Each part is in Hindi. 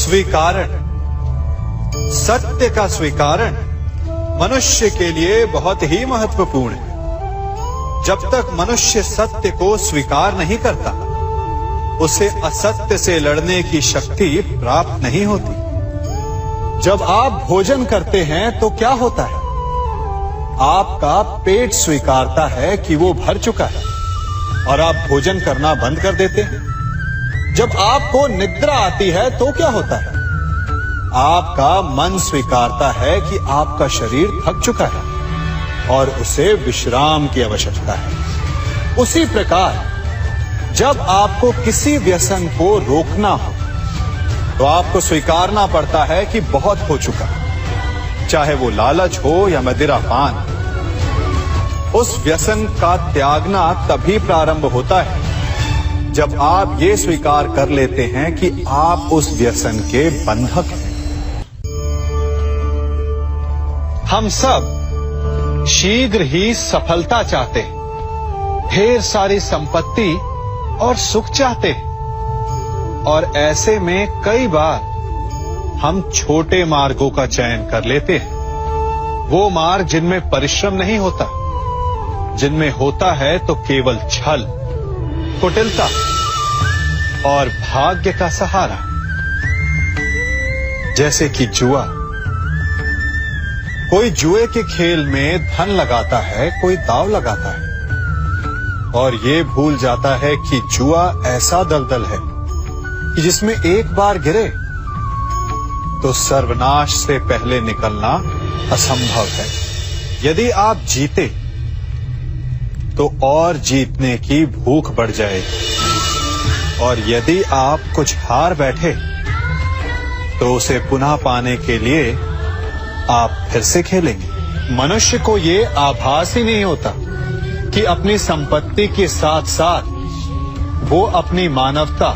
स्वीकारण, सत्य का स्वीकारण मनुष्य के लिए बहुत ही महत्वपूर्ण है। जब तक मनुष्य सत्य को स्वीकार नहीं करता, उसे असत्य से लड़ने की शक्ति प्राप्त नहीं होती। जब आप भोजन करते हैं तो क्या होता है? आपका पेट स्वीकारता है कि वो भर चुका है और आप भोजन करना बंद कर देते हैं। जब आपको निद्रा आती है तो क्या होता है? आपका मन स्वीकारता है कि आपका शरीर थक चुका है और उसे विश्राम की आवश्यकता है। उसी प्रकार जब आपको किसी व्यसन को रोकना हो तो आपको स्वीकारना पड़ता है कि बहुत हो चुका, चाहे वो लालच हो या मदिरापान। उस व्यसन का त्यागना तभी प्रारंभ होता है जब आप ये स्वीकार कर लेते हैं कि आप उस व्यसन के बंधक हैं। हम सब शीघ्र ही सफलता चाहते हैं, ढेर सारी संपत्ति और सुख चाहते हैं, और ऐसे में कई बार हम छोटे मार्गों का चयन कर लेते हैं। वो मार्ग जिनमें परिश्रम नहीं होता, जिनमें होता है तो केवल छल, कुटिलता और भाग्य का सहारा। जैसे कि जुआ। कोई जुए के खेल में धन लगाता है, कोई दांव लगाता है और ये भूल जाता है कि जुआ ऐसा दलदल है कि जिसमें एक बार गिरे तो सर्वनाश से पहले निकलना असंभव है। यदि आप जीते तो और जीतने की भूख बढ़ जाएगी, और यदि आप कुछ हार बैठे तो उसे पुनः पाने के लिए आप फिर से खेलेंगे। मनुष्य को ये आभास ही नहीं होता कि अपनी संपत्ति के साथ साथ वो अपनी मानवता,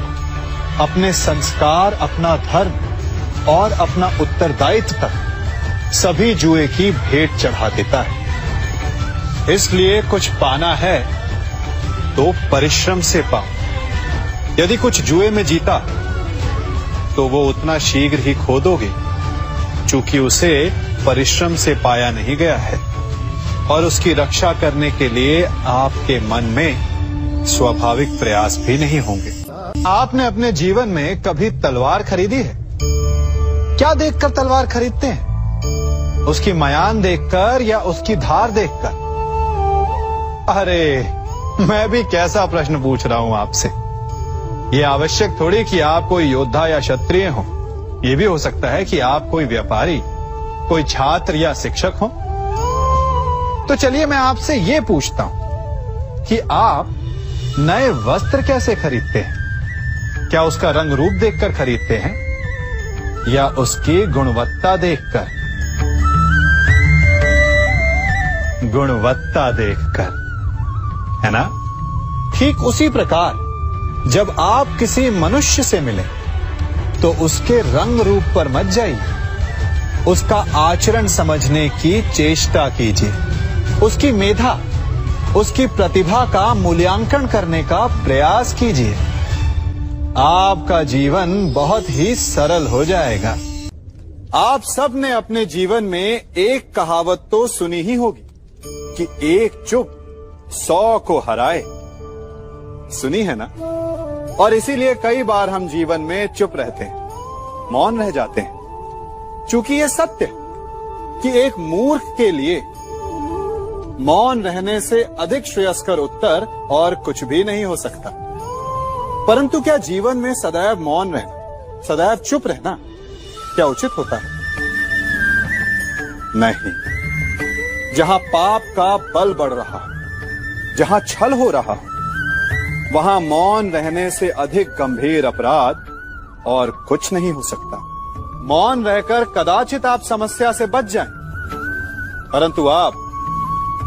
अपने संस्कार, अपना धर्म और अपना उत्तरदायित्व तक सभी जुए की भेंट चढ़ा देता है। इसलिए कुछ पाना है तो परिश्रम से पाओ। यदि कुछ जुए में जीता तो वो उतना शीघ्र ही खो दोगे, चूंकि उसे परिश्रम से पाया नहीं गया है, और उसकी रक्षा करने के लिए आपके मन में स्वाभाविक प्रयास भी नहीं होंगे। आपने अपने जीवन में कभी तलवार खरीदी है? क्या देखकर तलवार खरीदते हैं? उसकी मयान देखकर या उसकी धार देखकर? अरे, मैं भी कैसा प्रश्न पूछ रहा हूं आपसे। ये आवश्यक थोड़ी कि आप कोई योद्धा या क्षत्रिय हो। ये भी हो सकता है कि आप कोई व्यापारी, कोई छात्र या शिक्षक हो। तो चलिए मैं आपसे ये पूछता हूं कि आप नए वस्त्र कैसे खरीदते हैं? क्या उसका रंग रूप देखकर खरीदते हैं या उसकी गुणवत्ता देखकर? गुणवत्ता देखकर, है ना? ठीक उसी प्रकार जब आप किसी मनुष्य से मिले तो उसके रंग रूप पर मत जाइए, उसका आचरण समझने की चेष्टा कीजिए, उसकी मेधा, उसकी प्रतिभा का मूल्यांकन करने का प्रयास कीजिए। आपका जीवन बहुत ही सरल हो जाएगा। आप सब ने अपने जीवन में एक कहावत तो सुनी ही होगी कि एक चुप 100 को हराए। सुनी है ना? और इसीलिए कई बार हम जीवन में चुप रहते हैं, मौन रह जाते हैं, क्योंकि ये सत्य कि एक मूर्ख के लिए मौन रहने से अधिक श्रेयस्कर उत्तर और कुछ भी नहीं हो सकता। परंतु क्या जीवन में सदैव मौन रहना, सदैव चुप रहना क्या उचित होता है? नहीं। जहां पाप का बल बढ़ रहा, जहां छल हो रहा, वहां मौन रहने से अधिक गंभीर अपराध और कुछ नहीं हो सकता। मौन रहकर कदाचित आप समस्या से बच जाएं, परंतु आप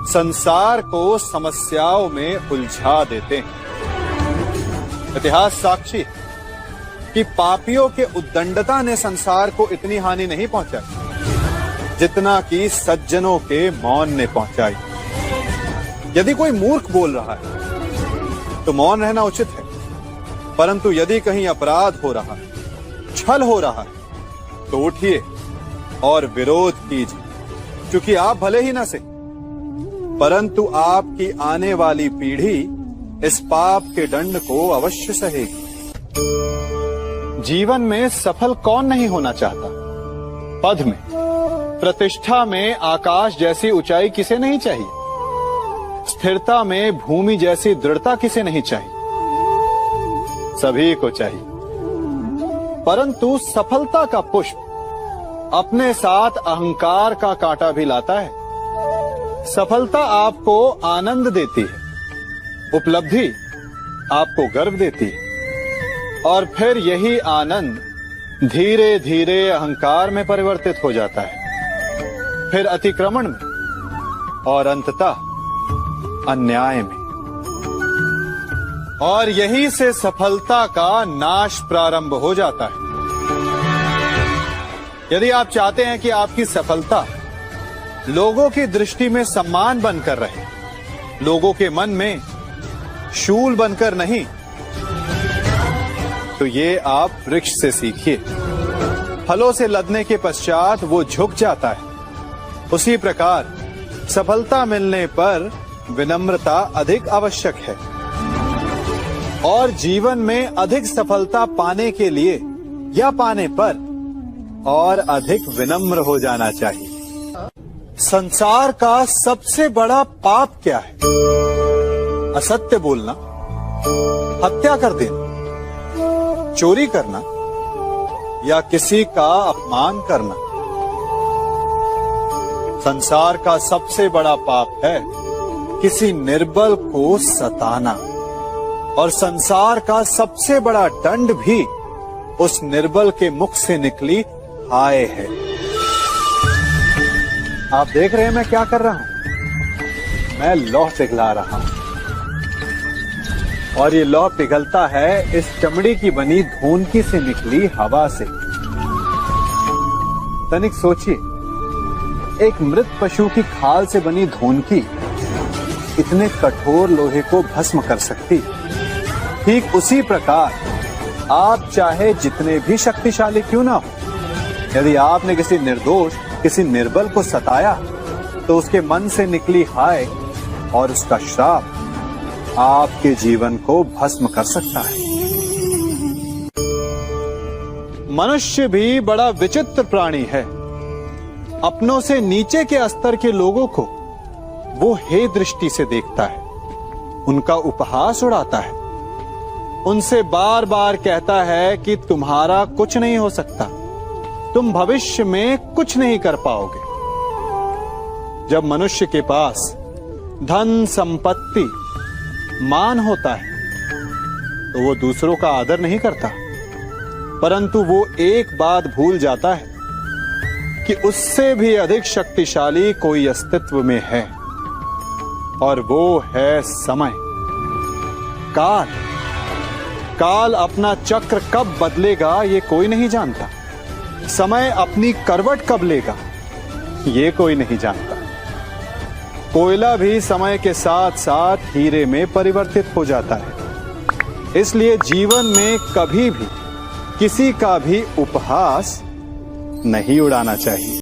संसार को समस्याओं में उलझा देते हैं। इतिहास साक्षी है कि पापियों के उद्दंडता ने संसार को इतनी हानि नहीं पहुंचाई जितना कि सज्जनों के मौन ने पहुंचाई। यदि कोई मूर्ख बोल रहा है तो मौन रहना उचित है, परंतु यदि कहीं अपराध हो रहा है छल हो रहा है तो उठिए और विरोध कीजिए, क्योंकि आप भले ही न सही परंतु आपकी आने वाली पीढ़ी इस पाप के दंड को अवश्य सहेगी। जीवन में सफल कौन नहीं होना चाहता? पद में, प्रतिष्ठा में आकाश जैसी ऊंचाई किसे नहीं चाहिए? स्थिरता में भूमि जैसी दृढ़ता किसे नहीं चाहिए? सभी को चाहिए। परंतु सफलता का पुष्प अपने साथ अहंकार का कांटा भी लाता है। सफलता आपको आनंद देती है, उपलब्धि आपको गर्व देती है, और फिर यही आनंद धीरे धीरे अहंकार में परिवर्तित हो जाता है, फिर अतिक्रमण में और अंततः अन्याय में। और यही से सफलता का नाश प्रारंभ हो जाता है। यदि आप चाहते हैं कि आपकी सफलता लोगों की दृष्टि में सम्मान बनकर रहे, लोगों के मन में शूल बनकर नहीं, तो ये आप वृक्ष से सीखिए। फलों से लदने के पश्चात वो झुक जाता है, उसी प्रकार सफलता मिलने पर विनम्रता अधिक आवश्यक है। और जीवन में अधिक सफलता पाने के लिए या पाने पर और अधिक विनम्र हो जाना चाहिए। संसार का सबसे बड़ा पाप क्या है? असत्य बोलना, हत्या कर देना, चोरी करना या किसी का अपमान करना। संसार का सबसे बड़ा पाप है किसी निर्बल को सताना, और संसार का सबसे बड़ा दंड भी उस निर्बल के मुख से निकली हाय है। आप देख रहे हैं मैं क्या कर रहा हूं? मैं लौह पिघला रहा हूं, और ये लौह पिघलता है इस चमड़ी की बनी धूनकी से निकली हवा से। तनिक सोचिए, एक मृत पशु की खाल से बनी धूनकी इतने कठोर लोहे को भस्म कर सकती। ठीक उसी प्रकार आप चाहे जितने भी शक्तिशाली क्यों ना हो, यदि आपने किसी निर्दोष, किसी निर्बल को सताया, तो उसके मन से निकली हाय और उसका श्राप आपके जीवन को भस्म कर सकता है। मनुष्य भी बड़ा विचित्र प्राणी है। अपनों से नीचे के स्तर के लोगों को वो हे दृष्टि से देखता है, उनका उपहास उड़ाता है, उनसे बार बार कहता है कि तुम्हारा कुछ नहीं हो सकता, तुम भविष्य में कुछ नहीं कर पाओगे। जब मनुष्य के पास धन, संपत्ति, मान होता है तो वो दूसरों का आदर नहीं करता, परंतु वो एक बात भूल जाता है कि उससे भी अधिक शक्तिशाली कोई अस्तित्व में है, और वो है समय, काल। काल अपना चक्र कब बदलेगा ये कोई नहीं जानता। समय अपनी करवट कब लेगा ये कोई नहीं जानता। कोयला भी समय के साथ साथ हीरे में परिवर्तित हो जाता है। इसलिए जीवन में कभी भी किसी का भी उपहास नहीं उड़ाना चाहिए।